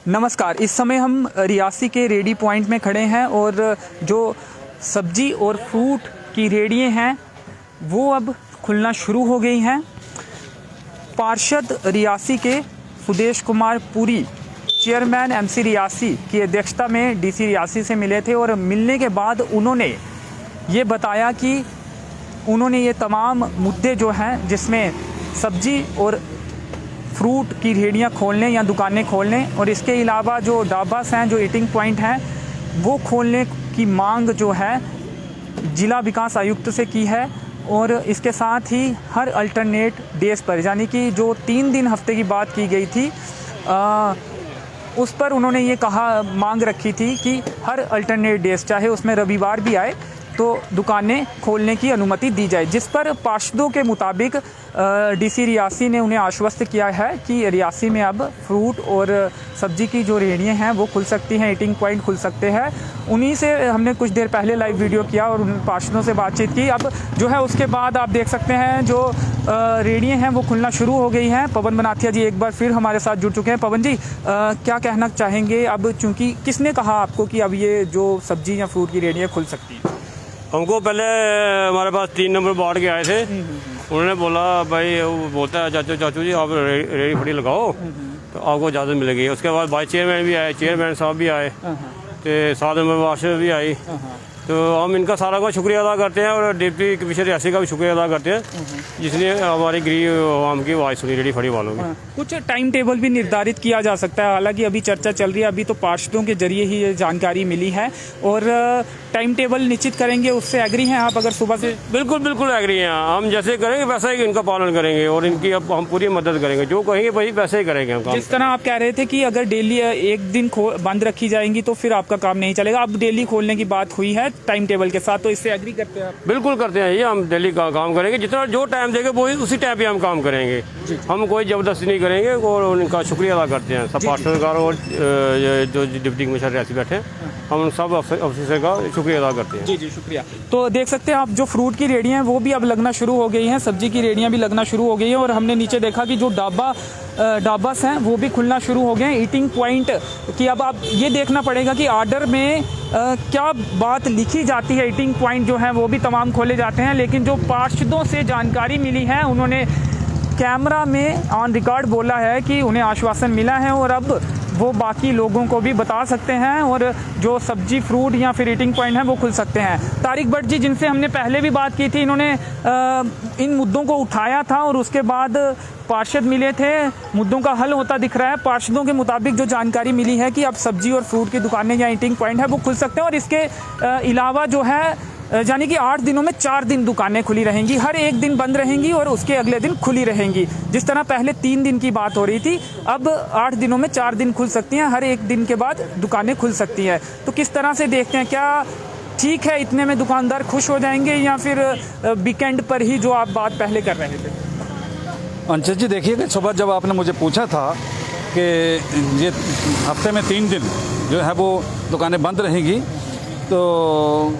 नमस्कार। इस समय हम रियासी के रेडी पॉइंट में खड़े हैं और जो सब्जी और फ्रूट की रेडियाँ हैं वो अब खुलना शुरू हो गई हैं। पार्षद रियासी के सुदेश कुमार पुरी चेयरमैन एमसी रियासी की अध्यक्षता में डीसी रियासी से मिले थे और मिलने के बाद उन्होंने ये बताया कि उन्होंने ये तमाम मुद्दे जो हैं जिसमें सब्जी और फ्रूट की रेहड़ियाँ खोलने या दुकानें खोलने और इसके अलावा जो ढाबास हैं, जो ईटिंग पॉइंट हैं, वो खोलने की मांग जो है जिला विकास आयुक्त से की है। और इसके साथ ही हर अल्टरनेट डेज़ पर, यानी कि जो 3 दिन हफ्ते की बात की गई थी उस पर उन्होंने ये मांग रखी थी कि हर अल्टरनेट डेज़, चाहे उसमें रविवार भी आए, तो दुकानें खोलने की अनुमति दी जाए। जिस पर पार्षदों के मुताबिक डीसी रियासी ने उन्हें आश्वस्त किया है कि रियासी में अब फ्रूट और सब्जी की जो रेहड़ियाँ हैं वो खुल सकती हैं, ईटिंग पॉइंट खुल सकते हैं। उन्हीं से हमने कुछ देर पहले लाइव वीडियो किया और उन पार्षदों से बातचीत की। अब जो है उसके बाद आप देख सकते हैं जो रेहड़ियाँ हैं वो खुलना शुरू हो गई हैं। पवन बनाथिया जी एक बार फिर हमारे साथ जुड़ चुके हैं। पवन जी, क्या कहना चाहेंगे? अब चूँकि किसने कहा आपको कि अब ये जो सब्जी या फ्रूट की रेहड़ियाँ खुल सकती हैं? हमको पहले हमारे पास 3 नंबर वार्ड के आए थे। उन्होंने बोला भाई, वो बोलता है चाचू जी आप रेडी फड़ी लगाओ तो आपको इजाज़त मिलेगी। उसके बाद वाइस चेयरमैन भी आए, चेयरमैन साहब भी आए, तो 7 नंबर वार्ड भी आई। तो हम इनका सारा का शुक्रिया अदा करते हैं और डिप्टी कमिश्नर रियासी का भी शुक्रिया अदा करते हैं जिसने हमारी गरीब आवाम की आवाज़ सुनी, रेडी फड़ी वालों की। कुछ टाइम टेबल भी निर्धारित किया जा सकता है, हालांकि अभी चर्चा चल रही है, अभी तो पार्षदों के जरिए ही ये जानकारी मिली है और टाइम टेबल निश्चित करेंगे। उससे एग्री हैं आप? अगर सुबह से बिल्कुल एग्री हैं हम। जैसे करेंगे वैसा ही इनका पालन करेंगे और इनकी अब हम पूरी मदद करेंगे। जो कहेंगे वही वैसे ही करेंगे हम। जिस तरह आप कह रहे थे कि अगर डेली एक दिन बंद रखी जाएंगी तो फिर आपका काम नहीं चलेगा, अब डेली खोलने की बात हुई है टाइम टेबल के साथ, तो इससे एग्री करते हैं आप? बिल्कुल करते हैं ये। हम डेली का काम करेंगे, जितना जो टाइम देंगे वो उसी टाइम पे हम काम करेंगे। हम कोई जबरदस्ती नहीं करेंगे और उनका शुक्रिया अदा करते हैं सब पार्षदों और जो डिप्टी कमिश्नर रियासी बैठे हैं, हम उन सब ऑफिसर का शुक्रिया अदा करते हैं। जी शुक्रिया। तो देख सकते हैं आप जो फ्रूट की रेहड़ियाँ हैं वो भी अब लगना शुरू हो गई हैं, सब्जी की रेहड़ियाँ भी लगना शुरू हो गई हैं और हमने नीचे देखा कि जो ढाबास हैं वो भी खुलना शुरू हो गए हैं। ईटिंग पॉइंट की अब आप ये देखना पड़ेगा कि आर्डर में क्या बात लिखी जाती है। ईटिंग पॉइंट जो है वो भी तमाम खोले जाते हैं, लेकिन जो पार्षदों से जानकारी मिली है उन्होंने कैमरा में ऑन रिकॉर्ड बोला है कि उन्हें आश्वासन मिला है और अब वो बाकी लोगों को भी बता सकते हैं और जो सब्जी फ्रूट या फिर ईटिंग पॉइंट हैं वो खुल सकते हैं। तारिक भट्ट जी, जिनसे हमने पहले भी बात की थी, इन्होंने इन मुद्दों को उठाया था और उसके बाद पार्षद मिले थे, मुद्दों का हल होता दिख रहा है। पार्षदों के मुताबिक जो जानकारी मिली है कि अब सब्जी और फ्रूट की दुकानें या ईटिंग पॉइंट है वो खुल सकते हैं और इसके अलावा जो है यानी कि 8 दिनों में 4 दिन दुकानें खुली रहेंगी, हर एक दिन बंद रहेंगी और उसके अगले दिन खुली रहेंगी। जिस तरह पहले 3 दिन की बात हो रही थी, अब 8 दिनों में 4 दिन खुल सकती हैं, हर एक दिन के बाद दुकानें खुल सकती हैं। तो किस तरह से देखते हैं, क्या ठीक है, इतने में दुकानदार खुश हो जाएंगे या फिर वीकेंड पर ही जो आप बात पहले कर रहे थे? अंशज जी, देखिए कि सुबह जब आपने मुझे पूछा था कि ये हफ्ते में 3 दिन जो है वो दुकानें बंद रहेंगी, तो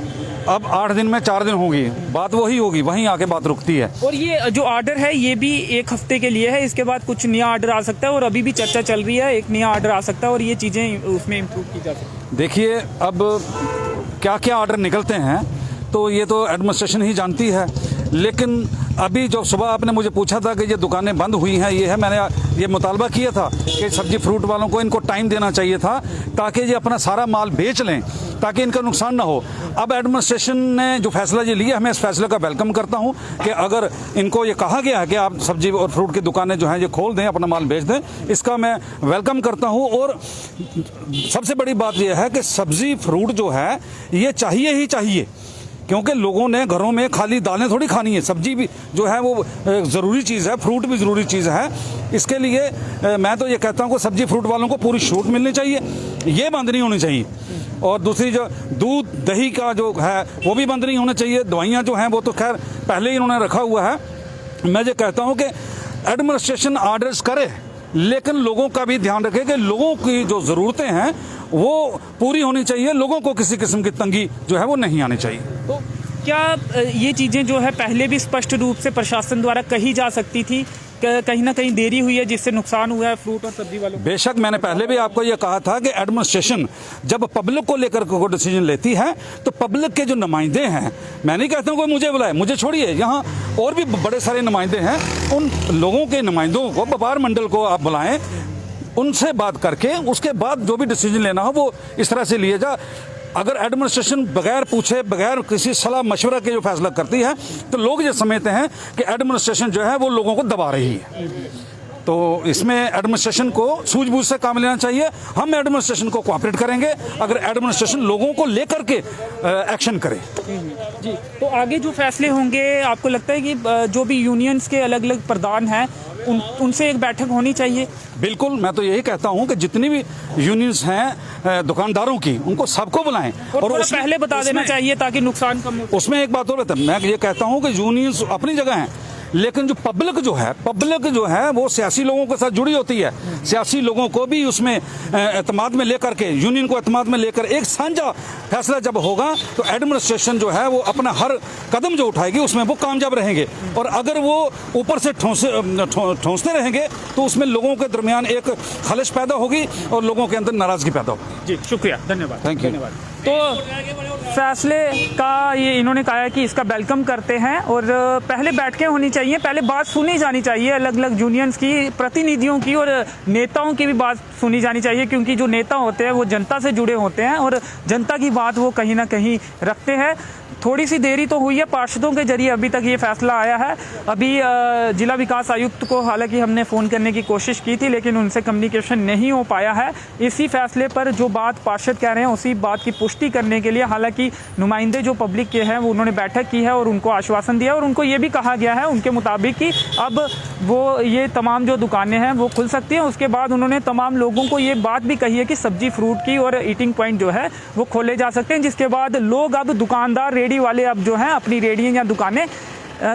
अब 8 दिन में 4 दिन होगी, बात वही होगी, वहीं आके बात रुकती है। और ये जो ऑर्डर है ये भी 1 हफ्ते के लिए है, इसके बाद कुछ नया ऑर्डर आ सकता है और अभी भी चर्चा चल रही है, एक नया ऑर्डर आ सकता है और ये चीज़ें उसमें इम्प्रूव की जा सकती है। देखिए अब क्या क्या ऑर्डर निकलते हैं तो ये तो एडमिनिस्ट्रेशन ही जानती है, लेकिन अभी जो सुबह आपने मुझे पूछा था कि ये दुकानें बंद हुई हैं, ये है, मैंने ये मुतालबा किया था कि सब्जी फ्रूट वालों को इनको टाइम देना चाहिए था ताकि ये अपना सारा माल बेच लें, ताकि इनका नुकसान ना हो। अब एडमिनिस्ट्रेशन ने जो फैसला ये लिया, मैं इस फैसले का वेलकम करता हूँ कि अगर इनको ये कहा गया है कि आप सब्जी और फ्रूट की दुकानें जो हैं ये खोल दें, अपना माल बेच दें, इसका मैं वेलकम करता हूँ। और सबसे बड़ी बात यह है कि सब्जी फ्रूट जो है ये चाहिए ही चाहिए, क्योंकि लोगों ने घरों में खाली दालें थोड़ी खानी है, सब्जी भी जो है वो ज़रूरी चीज़ है, फ्रूट भी ज़रूरी चीज़ है। इसके लिए मैं तो ये कहता हूँ कि सब्जी फ्रूट वालों को पूरी छूट मिलनी चाहिए, ये बंद नहीं होनी चाहिए। और दूसरी जो दूध दही का जो है वो भी बंद नहीं होना चाहिए। दवाइयाँ जो हैं वो तो खैर पहले ही इन्होंने रखा हुआ है। मैं ये कहता हूँ कि एडमिनिस्ट्रेशन ऑर्डर्स करे, लेकिन लोगों का भी ध्यान रखे कि लोगों की जो ज़रूरतें हैं वो पूरी होनी चाहिए, लोगों को किसी किस्म की तंगी जो है वो नहीं आनी चाहिए। तो क्या ये चीज़ें जो है पहले भी स्पष्ट रूप से प्रशासन द्वारा कही जा सकती थी कहीं ना कहीं देरी हुई है जिससे नुकसान हुआ है फ्रूट और सब्जी वालों को? बेशक, मैंने पहले भी आपको ये कहा था कि एडमिनिस्ट्रेशन जब पब्लिक को लेकर कोई डिसीजन लेती है तो पब्लिक के जो नुमाइंदे हैं, मैं नहीं कहता हूँ कोई मुझे बुलाए, मुझे छोड़िए, यहाँ और भी बड़े सारे नुमाइंदे हैं, उन लोगों के नुमाइंदों को, व्यापार मंडल को आप बुलाएं, उनसे बात करके उसके बाद जो भी डिसीजन लेना हो वो इस तरह से लिया जा। अगर एडमिनिस्ट्रेशन बगैर पूछे, बगैर किसी सलाह मशवरा के जो फैसला करती है तो लोग ये समझते हैं कि एडमिनिस्ट्रेशन जो है वो लोगों को दबा रही है। तो इसमें एडमिनिस्ट्रेशन को सूझबूझ से काम लेना चाहिए। हम एडमिनिस्ट्रेशन को कोऑपरेट करेंगे अगर एडमिनिस्ट्रेशन लोगों को लेकर के एक्शन करे। जी, तो आगे जो फैसले होंगे, आपको लगता है कि जो भी यूनियंस के अलग अलग प्रधान हैं उनसे एक बैठक होनी चाहिए? बिल्कुल, मैं तो यही कहता हूं कि जितनी भी यूनियंस हैं दुकानदारों की, उनको सबको बुलाएं और पहले बता देना चाहिए ताकि नुकसान कम हो। उसमें एक बात और है, मैं ये कहता हूं कि यूनियंस अपनी जगह हैं, लेकिन जो पब्लिक जो है वो सियासी लोगों के साथ जुड़ी होती है। सियासी लोगों को भी उसमें एतमाद में लेकर के, यूनियन को एतमाद में लेकर एक साझा फैसला जब होगा तो एडमिनिस्ट्रेशन जो है वो अपना हर कदम जो उठाएगी उसमें वो कामयाब रहेंगे। और अगर वो ऊपर से ठोंसते रहेंगे तो उसमें लोगों के दरमियान एक खलिश पैदा होगी और लोगों के अंदर नाराजगी पैदा होगी। जी, शुक्रिया, धन्यवाद। Thank you. तो फैसले का ये इन्होंने कहा है कि इसका वेलकम करते हैं और पहले बैठकें होनी चाहिए, पहले बात सुनी जानी चाहिए, अलग अलग यूनियंस की, प्रतिनिधियों की और नेताओं की भी बात सुनी जानी चाहिए, क्योंकि जो नेता होते हैं वो जनता से जुड़े होते हैं और जनता की बात वो कहीं ना कहीं रखते हैं। थोड़ी सी देरी तो हुई है, पार्षदों के जरिए अभी तक ये फैसला आया है। अभी जिला विकास आयुक्त को हालांकि हमने फ़ोन करने की कोशिश की थी लेकिन उनसे कम्युनिकेशन नहीं हो पाया है। इसी फैसले पर जो बात पार्षद कह रहे हैं उसी बात की पुष्टि करने के लिए हालांकि नुमाइंदे जो पब्लिक के हैं वो उन्होंने बैठक की है और उनको आश्वासन दिया और उनको ये भी कहा गया है उनके मुताबिक कि अब वो ये तमाम जो दुकानें हैं वो खुल सकती हैं। उसके बाद उन्होंने तमाम लोगों को ये बात भी कही है कि सब्जी फ्रूट की और ईटिंग पॉइंट जो है वो खोले जा सकते हैं, जिसके बाद लोग अब दुकानदार, रेडी वाले अब जो हैं अपनी रेडियां या दुकानें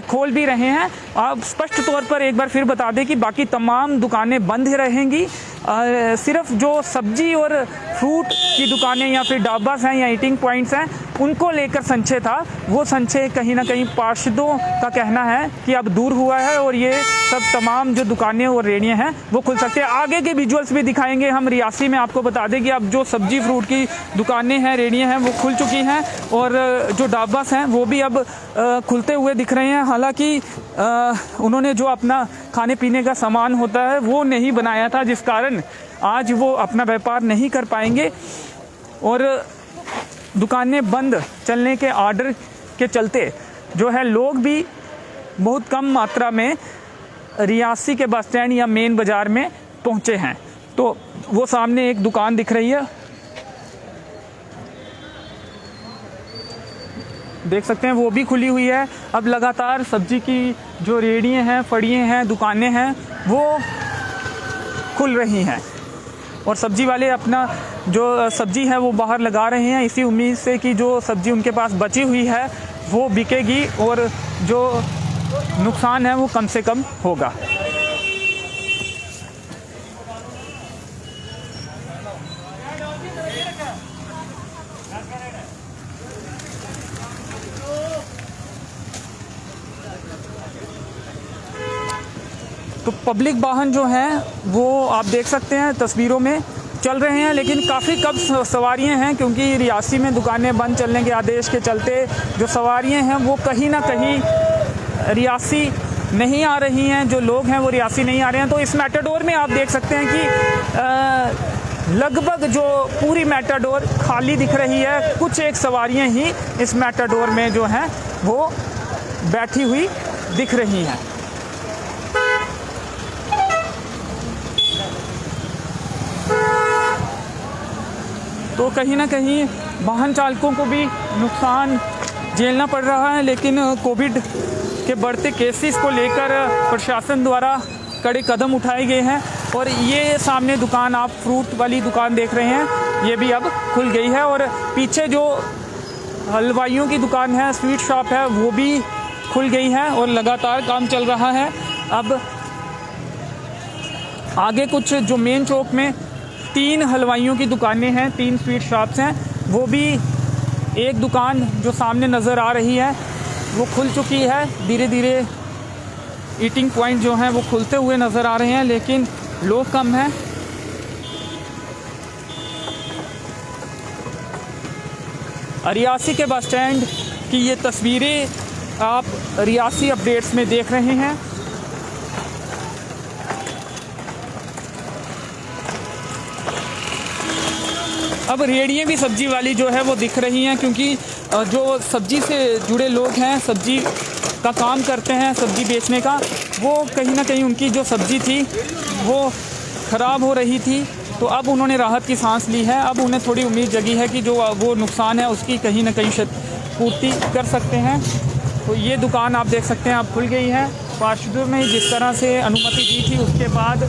खोल भी रहे हैं। आप स्पष्ट तौर पर एक बार फिर बता दें कि बाकी तमाम दुकानें बंद रहेंगी, सिर्फ जो सब्जी और फ्रूट की दुकानें या फिर ढाबास हैं या ईटिंग पॉइंट्स हैं उनको लेकर संशय था। वो संशय कहीं ना कहीं पार्षदों का कहना है कि अब दूर हुआ है और ये सब तमाम जो दुकानें और रेड़ियाँ हैं वो खुल सकते हैं। आगे के विजुअल्स भी दिखाएंगे हम रियासी में, आपको बता दें कि अब जो सब्जी फ्रूट की दुकानें हैं, रेड़ियाँ हैं वो खुल चुकी हैं और जो ढाबास हैं वो भी अब खुलते हुए दिख रहे हैं। हालांकि उन्होंने जो अपना खाने पीने का सामान होता है वो नहीं बनाया था, जिस कारण आज वो अपना व्यापार नहीं कर पाएंगे और दुकानें बंद चलने के आर्डर के चलते जो है लोग भी बहुत कम मात्रा में रियासी के बस स्टैंड या मेन बाज़ार में पहुंचे हैं। तो वो सामने एक दुकान दिख रही है, देख सकते हैं वो भी खुली हुई है। अब लगातार सब्जी की जो रेड़ियाँ हैं, फड़ियाँ हैं, दुकानें हैं वो खुल रही हैं और सब्जी वाले अपना जो सब्जी है वो बाहर लगा रहे हैं इसी उम्मीद से कि जो सब्जी उनके पास बची हुई है वो बिकेगी और जो नुकसान है वो कम से कम होगा। तो पब्लिक वाहन जो हैं वो आप देख सकते हैं तस्वीरों में चल रहे हैं, लेकिन काफ़ी कम सवारियां हैं क्योंकि रियासी में दुकानें बंद चलने के आदेश के चलते जो सवारियां हैं वो कहीं ना कहीं रियासी नहीं आ रही हैं, जो लोग हैं वो रियासी नहीं आ रहे हैं। तो इस मैटाडोर में आप देख सकते हैं कि लगभग जो पूरी मैटाडोर खाली दिख रही है, कुछ एक सवारियां ही इस मैटाडोर में जो हैं वो बैठी हुई दिख रही हैं। तो कहीं ना कहीं वाहन चालकों को भी नुकसान झेलना पड़ रहा है, लेकिन कोविड के बढ़ते केसेस को लेकर प्रशासन द्वारा कड़े कदम उठाए गए हैं और ये सामने दुकान आप फ्रूट वाली दुकान देख रहे हैं ये भी अब खुल गई है और पीछे जो हलवाइयों की दुकान है, स्वीट शॉप है, वो भी खुल गई है और लगातार काम चल रहा है। अब आगे कुछ जो मेन चौक में 3 हलवाइयों की दुकानें हैं, 3 स्वीट शॉप्स हैं, वो भी एक दुकान जो सामने नज़र आ रही है वो खुल चुकी है। धीरे धीरे ईटिंग पॉइंट जो हैं वो खुलते हुए नज़र आ रहे हैं, लेकिन लोग कम हैं। रियासी के बस स्टैंड की ये तस्वीरें आप रियासी अपडेट्स में देख रहे हैं। अब रेहड़ियाँ भी सब्जी वाली जो है वो दिख रही हैं, क्योंकि जो सब्जी से जुड़े लोग हैं, सब्जी का काम करते हैं, सब्जी बेचने का, वो कहीं ना कहीं उनकी जो सब्जी थी वो ख़राब हो रही थी, तो अब उन्होंने राहत की सांस ली है। अब उन्हें थोड़ी उम्मीद जगी है कि जो वो नुकसान है उसकी कहीं ना कहीं पूर्ति कर सकते हैं। तो ये दुकान आप देख सकते हैं अब खुल गई है। पार्षदों ने जिस तरह से अनुमति दी थी उसके बाद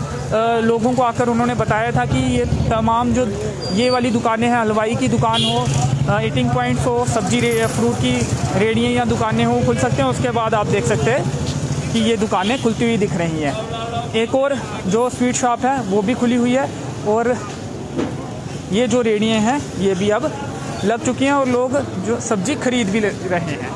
लोगों को आकर उन्होंने बताया था कि ये तमाम जो ये वाली दुकानें हैं, हलवाई की दुकान हो, ईटिंग पॉइंट्स हो, सब्जी फ्रूट की रेहड़ियाँ या दुकानें हो, खुल सकते हैं। उसके बाद आप देख सकते हैं कि ये दुकानें खुलती हुई दिख रही हैं। एक और जो स्वीट शॉप है वो भी खुली हुई है, और ये जो रेहड़ियाँ हैं ये भी अब लग चुकी हैं और लोग जो सब्जी खरीद भी रहे हैं।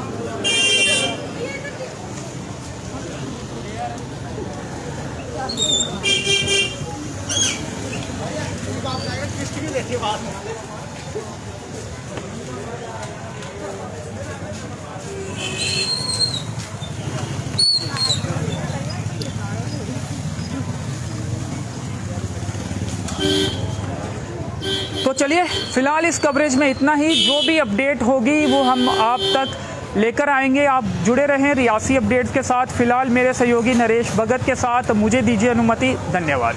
तो चलिए फ़िलहाल इस कवरेज में इतना ही। जो भी अपडेट होगी वो हम आप तक लेकर आएंगे। आप जुड़े रहें रियासी अपडेट्स के साथ। फ़िलहाल मेरे सहयोगी नरेश भगत के साथ मुझे दीजिए अनुमति। धन्यवाद।